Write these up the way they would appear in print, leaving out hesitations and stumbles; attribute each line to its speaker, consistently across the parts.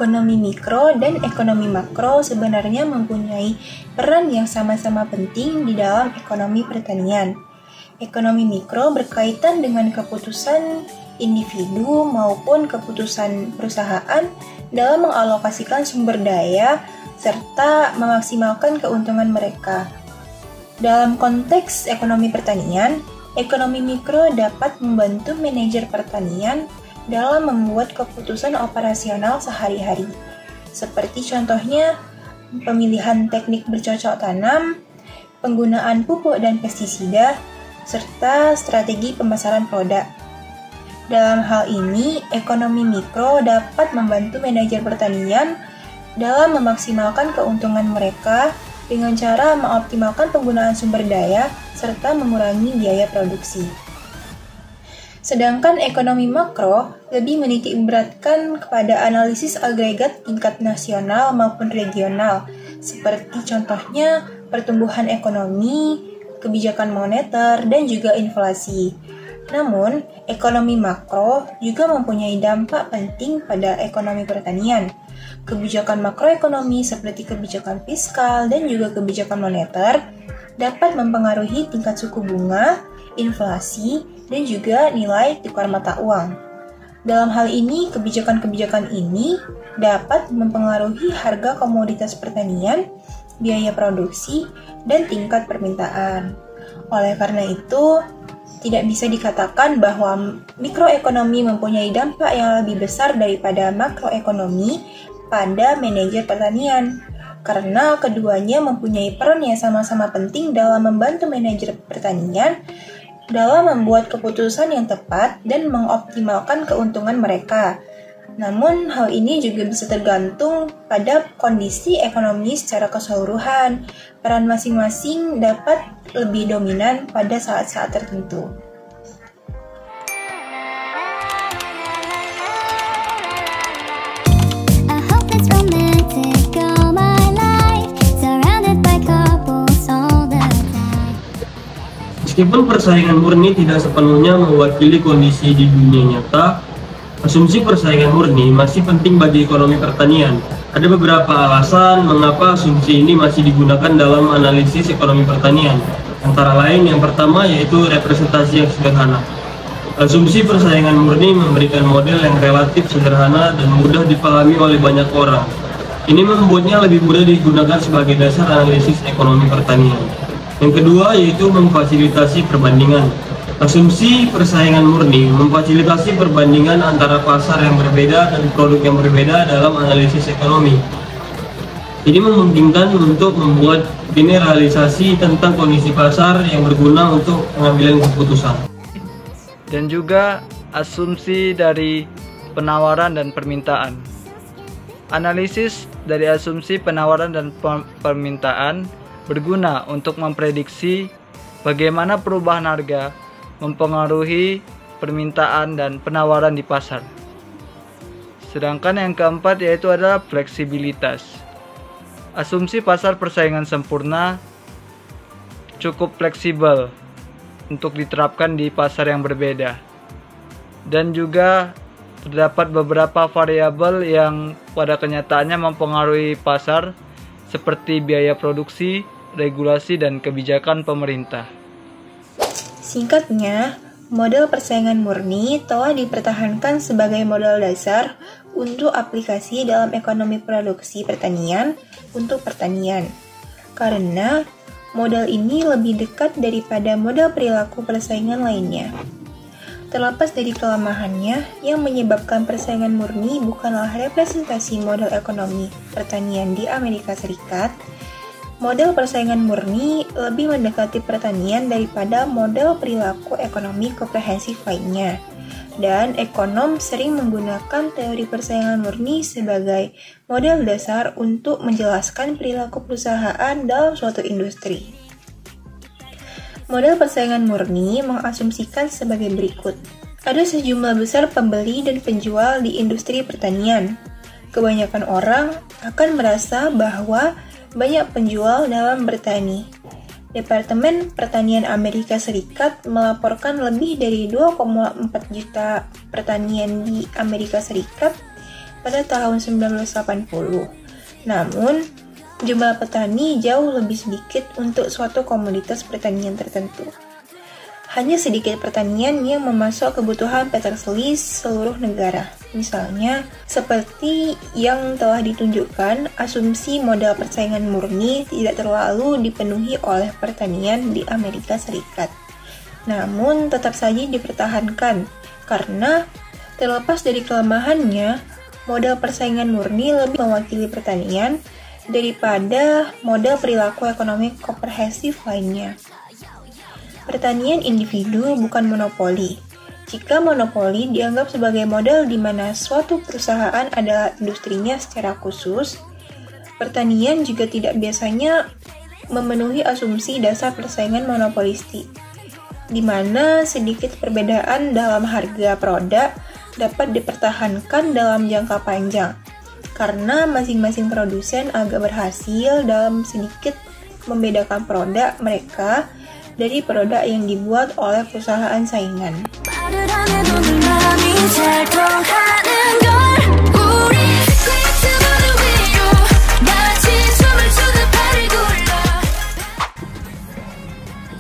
Speaker 1: ekonomi mikro dan ekonomi makro sebenarnya mempunyai peran yang sama-sama penting di dalam ekonomi pertanian. Ekonomi mikro berkaitan dengan keputusan individu maupun keputusan perusahaan dalam mengalokasikan sumber daya serta memaksimalkan keuntungan mereka. Dalam konteks ekonomi pertanian, ekonomi mikro dapat membantu manajer pertanian dalam membuat keputusan operasional sehari-hari, seperti contohnya pemilihan teknik bercocok tanam, penggunaan pupuk dan pestisida, serta strategi pemasaran produk. Dalam hal ini, ekonomi mikro dapat membantu manajer pertanian dalam memaksimalkan keuntungan mereka dengan cara mengoptimalkan penggunaan sumber daya serta mengurangi biaya produksi. Sedangkan ekonomi makro lebih menitik beratkan kepada analisis agregat tingkat nasional maupun regional, seperti contohnya pertumbuhan ekonomi, kebijakan moneter, dan juga inflasi. Namun, ekonomi makro juga mempunyai dampak penting pada ekonomi pertanian. Kebijakan makroekonomi seperti kebijakan fiskal dan juga kebijakan moneter dapat mempengaruhi tingkat suku bunga, inflasi, dan juga nilai tukar mata uang. Dalam hal ini, kebijakan-kebijakan ini dapat mempengaruhi harga komoditas pertanian, biaya produksi, dan tingkat permintaan. Oleh karena itu, tidak bisa dikatakan bahwa mikroekonomi mempunyai dampak yang lebih besar daripada makroekonomi pada manajer pertanian, karena keduanya mempunyai peran yang sama-sama penting dalam membantu manajer pertanian dalam membuat keputusan yang tepat dan mengoptimalkan keuntungan mereka. Namun, hal ini juga bisa tergantung pada kondisi ekonomi secara keseluruhan. Peran masing-masing dapat lebih dominan pada saat-saat tertentu.
Speaker 2: Meskipun persaingan murni tidak sepenuhnya mewakili kondisi di dunia nyata, asumsi persaingan murni masih penting bagi ekonomi pertanian. Ada beberapa alasan mengapa asumsi ini masih digunakan dalam analisis ekonomi pertanian. Antara lain, yang pertama yaitu representasi yang sederhana. Asumsi persaingan murni memberikan model yang relatif sederhana dan mudah dipahami oleh banyak orang. Ini membuatnya lebih mudah digunakan sebagai dasar analisis ekonomi pertanian. Yang kedua yaitu memfasilitasi perbandingan. Asumsi persaingan murni memfasilitasi perbandingan antara pasar yang berbeda dan produk yang berbeda dalam analisis ekonomi. Ini memungkinkan untuk membuat generalisasi tentang kondisi pasar yang berguna untuk pengambilan keputusan.
Speaker 3: Dan juga asumsi dari penawaran dan permintaan. Analisis dari asumsi penawaran dan permintaan berguna untuk memprediksi bagaimana perubahan harga mempengaruhi permintaan dan penawaran di pasar. Sedangkan yang keempat yaitu adalah fleksibilitas. Asumsi pasar persaingan sempurna cukup fleksibel untuk diterapkan di pasar yang berbeda. Dan juga terdapat beberapa variabel yang pada kenyataannya mempengaruhi pasar seperti biaya produksi, regulasi, dan kebijakan pemerintah.
Speaker 1: Singkatnya, model persaingan murni telah dipertahankan sebagai modal dasar untuk aplikasi dalam ekonomi produksi pertanian untuk pertanian. Karena model ini lebih dekat daripada model perilaku persaingan lainnya. Terlepas dari kelemahannya, yang menyebabkan persaingan murni bukanlah representasi model ekonomi pertanian di Amerika Serikat. Model persaingan murni lebih mendekati pertanian daripada model perilaku ekonomi komprehensif lainnya. Dan ekonom sering menggunakan teori persaingan murni sebagai model dasar untuk menjelaskan perilaku perusahaan dalam suatu industri. Model persaingan murni mengasumsikan sebagai berikut. Ada sejumlah besar pembeli dan penjual di industri pertanian. Kebanyakan orang akan merasa bahwa banyak penjual dalam bertani. Departemen Pertanian Amerika Serikat melaporkan lebih dari 2,4 juta pertanian di Amerika Serikat pada tahun 1980. Namun, jumlah petani jauh lebih sedikit untuk suatu komoditas pertanian tertentu. Hanya sedikit pertanian yang memasok kebutuhan peterselis seluruh negara. Misalnya, seperti yang telah ditunjukkan, asumsi modal persaingan murni tidak terlalu dipenuhi oleh pertanian di Amerika Serikat. Namun, tetap saja dipertahankan, karena terlepas dari kelemahannya, modal persaingan murni lebih mewakili pertanian daripada modal perilaku ekonomi komprehensif lainnya. Pertanian individu bukan monopoli. Jika monopoli dianggap sebagai model di mana suatu perusahaan adalah industrinya secara khusus, pertanian juga tidak biasanya memenuhi asumsi dasar persaingan monopolistik, di mana sedikit perbedaan dalam harga produk dapat dipertahankan dalam jangka panjang, karena masing-masing produsen agak berhasil dalam sedikit membedakan produk mereka dari produk yang dibuat oleh perusahaan saingan.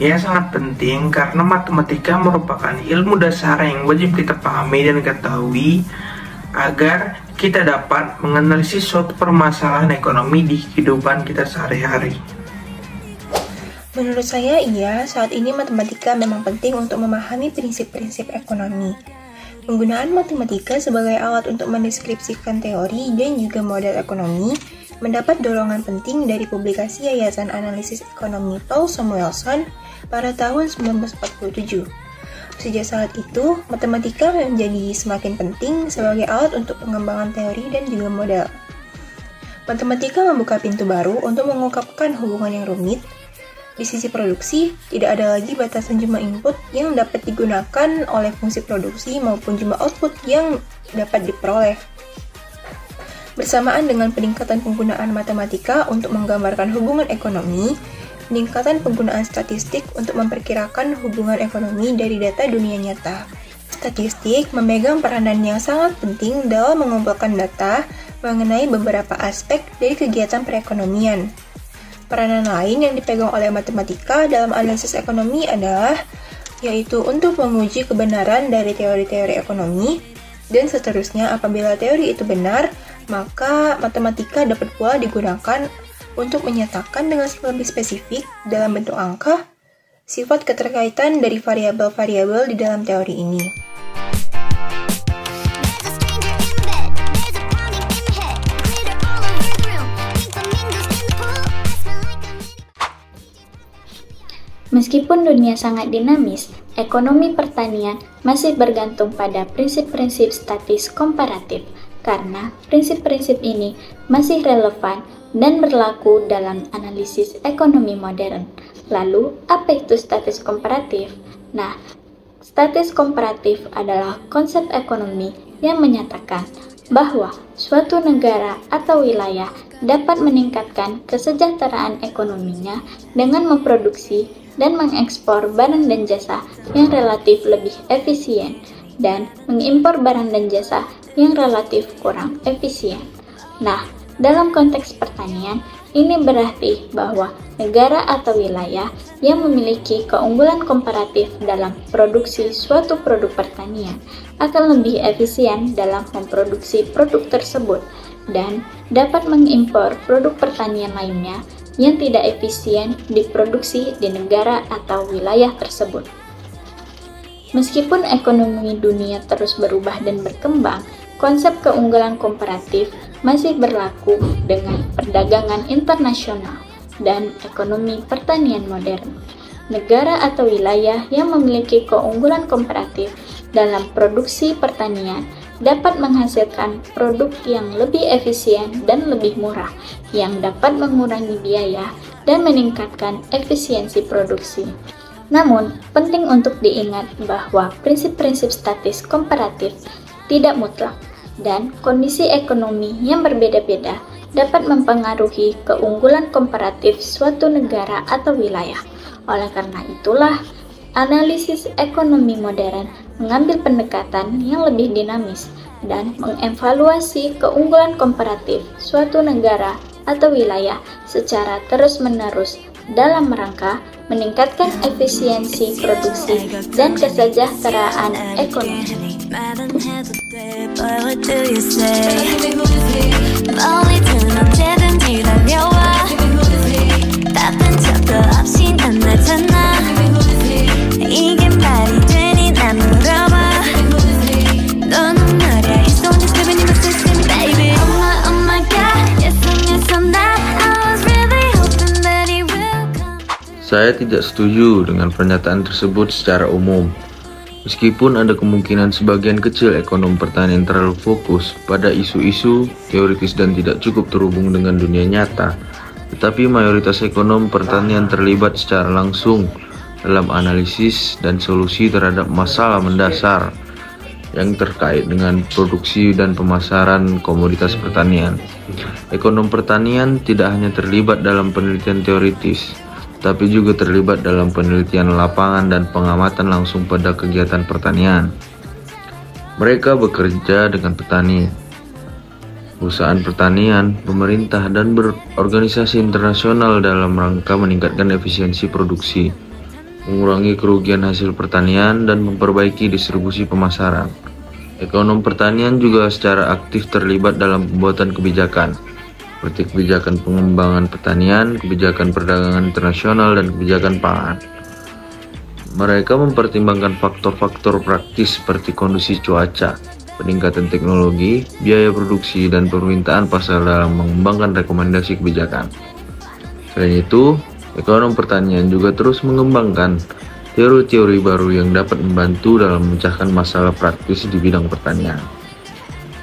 Speaker 4: Ya, sangat penting karena matematika merupakan ilmu dasar yang wajib kita pahami dan ketahui agar kita dapat menganalisis suatu permasalahan ekonomi di kehidupan kita sehari-hari.
Speaker 1: Menurut saya, iya, saat ini matematika memang penting untuk memahami prinsip-prinsip ekonomi. Penggunaan matematika sebagai alat untuk mendeskripsikan teori dan juga model ekonomi mendapat dorongan penting dari publikasi Yayasan Analisis Ekonomi Paul Samuelson pada tahun 1947. Sejak saat itu, matematika menjadi semakin penting sebagai alat untuk pengembangan teori dan juga model. Matematika membuka pintu baru untuk mengungkapkan hubungan yang rumit. Di sisi produksi, tidak ada lagi batasan jumlah input yang dapat digunakan oleh fungsi produksi maupun jumlah output yang dapat diperoleh. Bersamaan dengan peningkatan penggunaan matematika untuk menggambarkan hubungan ekonomi, peningkatan penggunaan statistik untuk memperkirakan hubungan ekonomi dari data dunia nyata. Statistik memegang peranan yang sangat penting dalam mengumpulkan data mengenai beberapa aspek dari kegiatan perekonomian. Peranan lain yang dipegang oleh matematika dalam analisis ekonomi adalah yaitu untuk menguji kebenaran dari teori-teori ekonomi, dan seterusnya apabila teori itu benar, maka matematika dapat pula digunakan untuk menyatakan dengan lebih spesifik dalam bentuk angka sifat keterkaitan dari variabel-variabel di dalam teori ini.
Speaker 5: Meskipun dunia sangat dinamis, ekonomi pertanian masih bergantung pada prinsip-prinsip statis komparatif, karena prinsip-prinsip ini masih relevan dan berlaku dalam analisis ekonomi modern. Lalu, apa itu statis komparatif? Nah, statis komparatif adalah konsep ekonomi yang menyatakan bahwa suatu negara atau wilayah dapat meningkatkan kesejahteraan ekonominya dengan memproduksi dan mengekspor barang dan jasa yang relatif lebih efisien dan mengimpor barang dan jasa yang relatif kurang efisien. Nah, dalam konteks pertanian, ini berarti bahwa negara atau wilayah yang memiliki keunggulan komparatif dalam produksi suatu produk pertanian akan lebih efisien dalam memproduksi produk tersebut dan dapat mengimpor produk pertanian lainnya yang tidak efisien diproduksi di negara atau wilayah tersebut. Meskipun ekonomi dunia terus berubah dan berkembang, konsep keunggulan komparatif masih berlaku dengan perdagangan internasional dan ekonomi pertanian modern. Negara atau wilayah yang memiliki keunggulan komparatif dalam produksi pertanian dapat menghasilkan produk yang lebih efisien dan lebih murah, yang dapat mengurangi biaya dan meningkatkan efisiensi produksi. Namun, penting untuk diingat bahwa prinsip-prinsip statis komparatif tidak mutlak, dan kondisi ekonomi yang berbeda-beda dapat mempengaruhi keunggulan komparatif suatu negara atau wilayah. Oleh karena itulah, analisis ekonomi modern mengambil pendekatan yang lebih dinamis dan mengevaluasi keunggulan komparatif suatu negara atau wilayah secara terus-menerus dalam rangka meningkatkan efisiensi produksi dan kesejahteraan ekonomi.
Speaker 6: Saya tidak setuju dengan pernyataan tersebut secara umum. Meskipun ada kemungkinan sebagian kecil ekonom pertanian terlalu fokus pada isu-isu teoritis dan tidak cukup terhubung dengan dunia nyata, tetapi mayoritas ekonom pertanian terlibat secara langsung dalam analisis dan solusi terhadap masalah mendasar yang terkait dengan produksi dan pemasaran komoditas pertanian. Ekonom pertanian tidak hanya terlibat dalam penelitian teoritis, tapi juga terlibat dalam penelitian lapangan dan pengamatan langsung pada kegiatan pertanian. Mereka bekerja dengan petani, perusahaan pertanian, pemerintah, dan berorganisasi internasional dalam rangka meningkatkan efisiensi produksi, mengurangi kerugian hasil pertanian, dan memperbaiki distribusi pemasaran. Ekonom pertanian juga secara aktif terlibat dalam pembuatan kebijakan, seperti kebijakan pengembangan pertanian, kebijakan perdagangan internasional, dan kebijakan pangan. Mereka mempertimbangkan faktor-faktor praktis seperti kondisi cuaca, peningkatan teknologi, biaya produksi, dan permintaan pasar dalam mengembangkan rekomendasi kebijakan. Selain itu, ekonom pertanian juga terus mengembangkan teori-teori baru yang dapat membantu dalam memecahkan masalah praktis di bidang pertanian.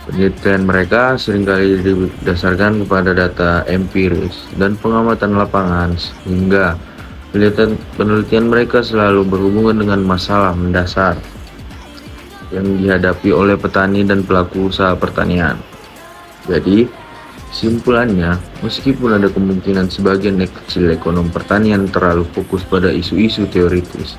Speaker 6: Penelitian mereka seringkali didasarkan kepada data empiris dan pengamatan lapangan, sehingga penelitian mereka selalu berhubungan dengan masalah mendasar yang dihadapi oleh petani dan pelaku usaha pertanian. Jadi, kesimpulannya, meskipun ada kemungkinan sebagian kecil ekonom pertanian terlalu fokus pada isu-isu teoritis,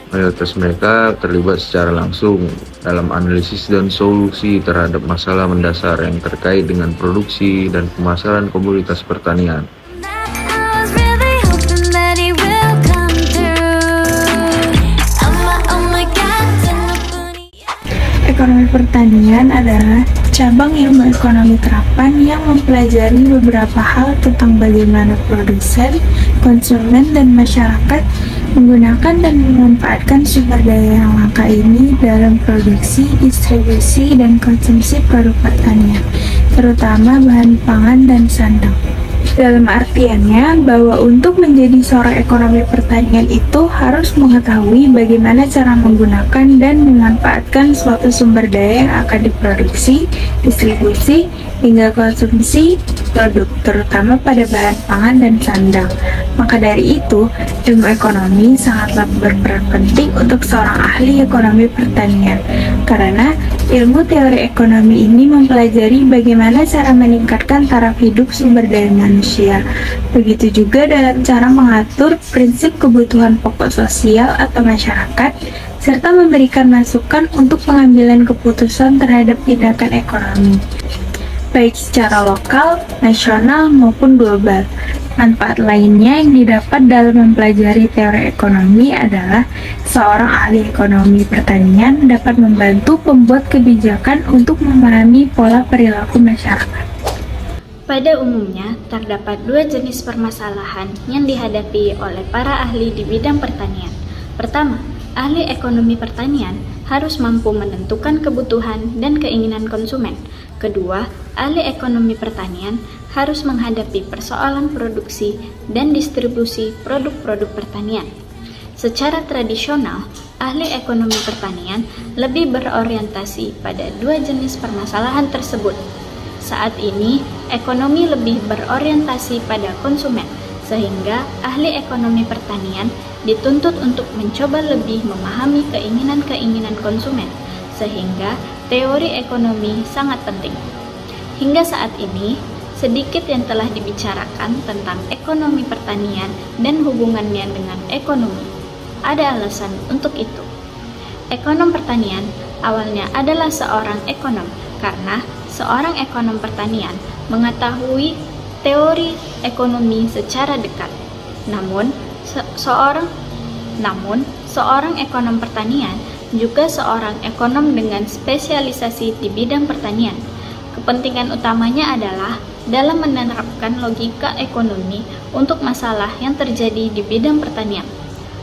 Speaker 6: mayoritas mereka terlibat secara langsung dalam analisis dan solusi terhadap masalah mendasar yang terkait dengan produksi dan pemasaran komoditas pertanian.
Speaker 7: Ekonomi pertanian adalah cabang ilmu ekonomi terapan yang mempelajari beberapa hal tentang bagaimana produsen, konsumen, dan masyarakat menggunakan dan memanfaatkan sumber daya yang langka ini dalam produksi, distribusi, dan konsumsi produk pertanian, terutama bahan pangan dan sandang. Dalam artiannya bahwa untuk menjadi seorang ekonomi pertanian itu harus mengetahui bagaimana cara menggunakan dan memanfaatkan suatu sumber daya yang akan diproduksi, distribusi, hingga konsumsi produk, terutama pada bahan pangan dan sandang. Maka dari itu, ilmu ekonomi sangatlah berperan penting untuk seorang ahli ekonomi pertanian, karena ilmu teori ekonomi ini mempelajari bagaimana cara meningkatkan taraf hidup sumber daya manusia. Begitu juga dalam cara mengatur prinsip kebutuhan pokok sosial atau masyarakat, serta memberikan masukan untuk pengambilan keputusan terhadap tindakan ekonomi, baik secara lokal, nasional, maupun global. Manfaat lainnya yang didapat dalam mempelajari teori ekonomi adalah seorang ahli ekonomi pertanian dapat membantu pembuat kebijakan untuk memahami pola perilaku masyarakat.
Speaker 5: Pada umumnya, terdapat dua jenis permasalahan yang dihadapi oleh para ahli di bidang pertanian. Pertama, ahli ekonomi pertanian harus mampu menentukan kebutuhan dan keinginan konsumen. Kedua, ahli ekonomi pertanian harus menghadapi persoalan produksi dan distribusi produk-produk pertanian. Secara tradisional, ahli ekonomi pertanian lebih berorientasi pada dua jenis permasalahan tersebut. Saat ini, ekonomi lebih berorientasi pada konsumen, sehingga ahli ekonomi pertanian dituntut untuk mencoba lebih memahami keinginan-keinginan konsumen, sehingga teori ekonomi sangat penting. Hingga saat ini, sedikit yang telah dibicarakan tentang ekonomi pertanian dan hubungannya dengan ekonomi. Ada alasan untuk itu. Ekonom pertanian awalnya adalah seorang ekonom, karena seorang ekonom pertanian mengetahui teori ekonomi secara dekat. Namun, seorang ekonom pertanian juga seorang ekonom dengan spesialisasi di bidang pertanian. Kepentingan utamanya adalah dalam menerapkan logika ekonomi untuk masalah yang terjadi di bidang pertanian.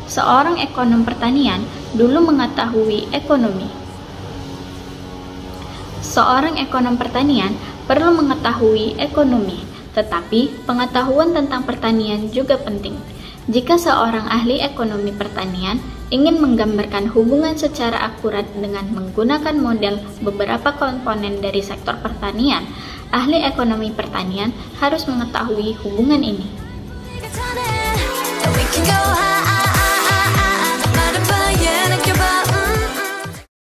Speaker 5: Seorang ekonom pertanian dulu mengetahui ekonomi. Seorang ekonom pertanian perlu mengetahui ekonomi, tetapi pengetahuan tentang pertanian juga penting. Jika seorang ahli ekonomi pertanian ingin menggambarkan hubungan secara akurat dengan menggunakan model beberapa komponen dari sektor pertanian, ahli ekonomi pertanian harus mengetahui hubungan ini.